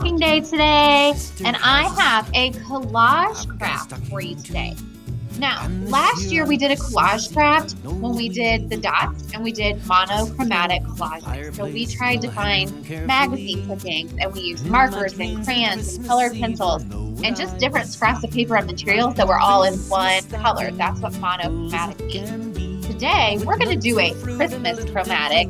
stocking day today, and I have a collage craft for you today. Now, last year we did a collage craft when we did the dots and we did monochromatic collages. So we tried to find magazine clippings and we used markers and crayons and colored pencils and just different scraps of paper and materials that were all in one color. That's what monochromatic means. Today, we're going to do a Christmas chromatic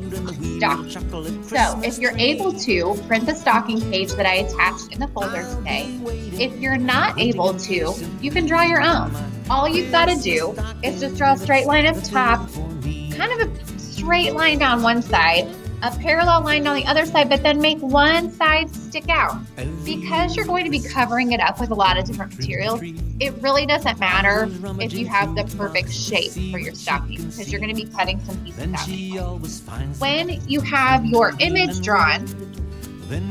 stocking. So if you're able to, print the stocking page that I attached in the folder today. If you're not able to, you can draw your own. All you've got to do is just draw a straight line up top, kind of a straight line down one side, a parallel line down the other side, but then make one side stick out. Because you're going to be covering it up with a lot of different materials, it really doesn't matter if you have the perfect shape for your stocking because you're going to be cutting some pieces out anyway. When you have your image drawn,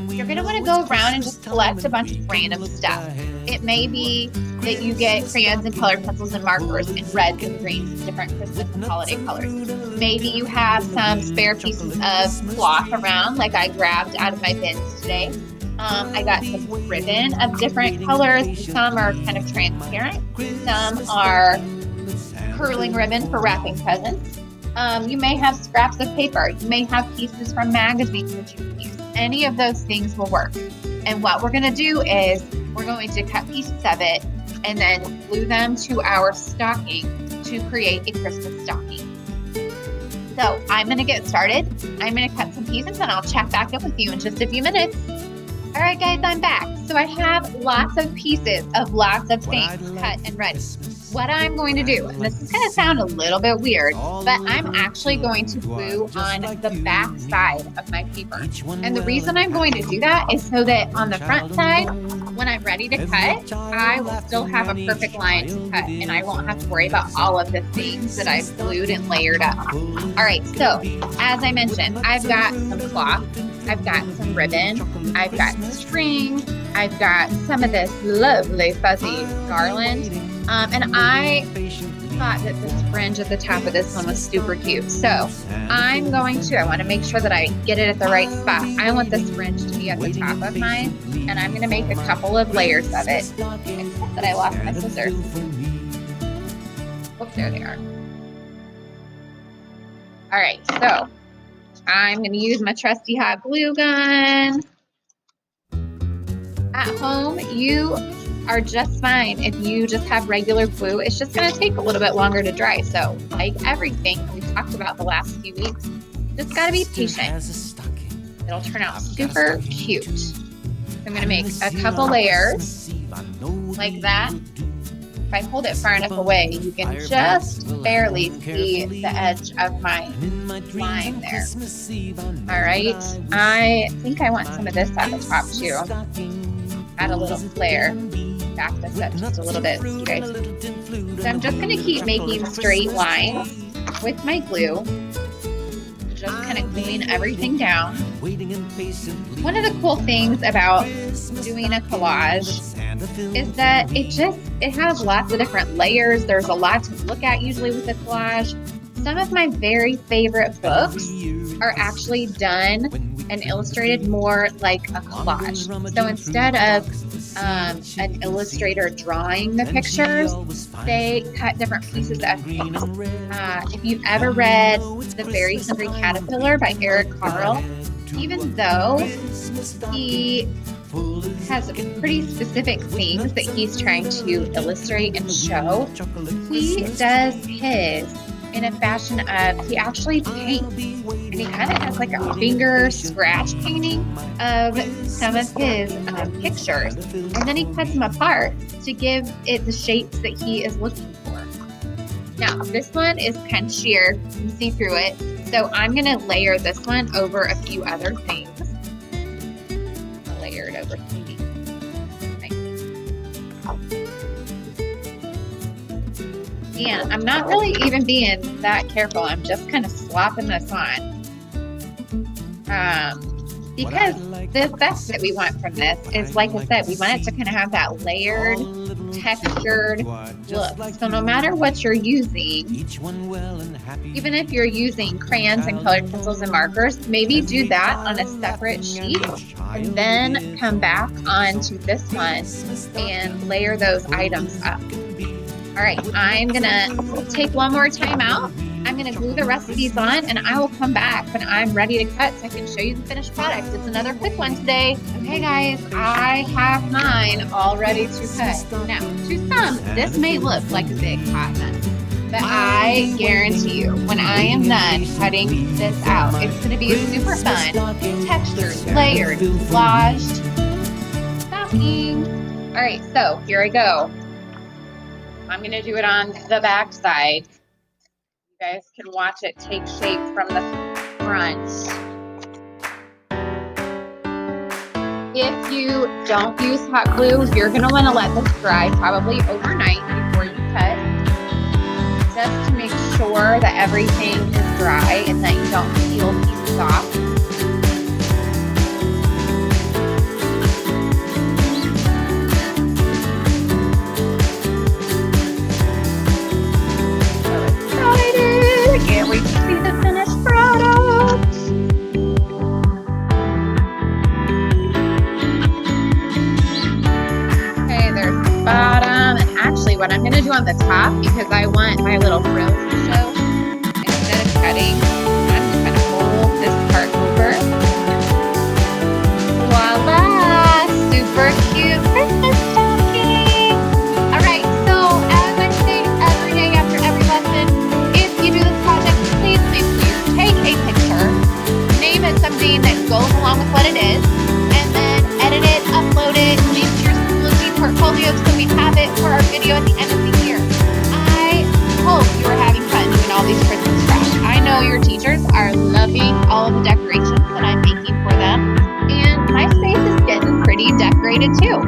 you're going to want to go around and just collect a bunch of random stuff. It may be that you get crayons and colored pencils and markers in reds and greens, different Christmas and holiday colors. Maybe you have some spare pieces of cloth around, like I grabbed out of my bins today. I got some ribbon of different colors. Some are kind of transparent. Some are curling ribbon for wrapping presents. You may have scraps of paper. You may have pieces from magazines that you can use. Any of those things will work. And what we're going to do is we're going to cut pieces of it and then glue them to our stocking to create a Christmas stocking. So I'm going to get started. I'm going to cut some pieces and I'll check back up with you in just a few minutes. All right, guys, I'm back. So I have lots of pieces of lots of things cut and ready. What I'm going to do, and this is going to sound a little bit weird, but I'm actually going to glue on the back side of my paper. And the reason I'm going to do that is so that on the front side, when I'm ready to cut, I will still have a perfect line to cut, and I won't have to worry about all of the things that I've glued and layered up. All right, so as I mentioned, I've got some cloth, I've got some ribbon, I've got string, I've got some of this lovely fuzzy garland, and I thought that this fringe at the top of this one was super cute. So I want to make sure that I get it at the right spot. I want this fringe to be at the top of mine, and I'm going to make a couple of layers of it, except that I lost my scissors. Oh, there they are. All right, so I'm going to use my trusty hot glue gun. At home, you are just fine if you just have regular glue. It's just going to take a little bit longer to dry. So like everything we talked about the last few weeks, just got to be patient. It'll turn out super cute. I'm going to make a couple layers like that. If I hold it far enough away, you can just barely see the edge of my line there. All right. I think I want some of this at the top too. Add a little flare. Back this up just a little bit so you guys. So I'm just going to keep making straight lines with my glue. Just kind of gluing everything down. One of the cool things about doing a collage is that it has lots of different layers. There's a lot to look at usually with a collage. Some of my very favorite books are actually done and illustrated more like a collage. So instead of an illustrator drawing the pictures, they cut different pieces of paper. If you've ever read The Very Hungry Caterpillar by Eric Carle, even though he has pretty specific things that he's trying to illustrate and show, he does his in a fashion of, he actually paints, and he kind of has like a finger scratch painting of some of his pictures, and then he cuts them apart to give it the shapes that he is looking for. Now, this one is kind of sheer, you can see through it, so I'm going to layer this one over a few other things. I'll layer it over some of these. And I'm not really even being that careful. I'm just kind of slopping this on. because the effect that we want from this is, like I said, we want it to kind of have that layered, textured look. So no matter what you're using, even if you're using crayons and colored pencils and markers, maybe do that on a separate sheet and then come back onto this one and layer those items up. All right, I'm gonna take one more time out. I'm going to glue the rest of these on, and I will come back when I'm ready to cut so I can show you the finished product. It's another quick one today. Okay, guys, I have mine all ready to cut. Now, to some, this may look like a big hot mess, but I guarantee you, when I am done cutting this out, it's going to be a super fun, textured, layered, collaged stocking. All right, so here I go. I'm going to do it on the back side. You guys can watch it take shape from the front. If you don't use hot glue, you're going to want to let this dry probably overnight before you cut, just to make sure that everything is dry and that you don't peel pieces off. Can't wait to see the finished product. Okay, there's the bottom. And actually, what I'm going to do on the top, because I want my little frills to show, instead of cutting, I'm just going to fold this part over. Voila! Super cute Christmas stocking. All right, so as I say every day after every lesson, if you do this project, please take a picture, name it something that goes along with what it is, and then edit it, upload it, make your school portfolio so we have it for our video at the end of the year. I hope you are having fun doing all these Christmas crafts. I know your teachers are loving all of the decorations that I'm making for them, and my space is getting pretty decorated too.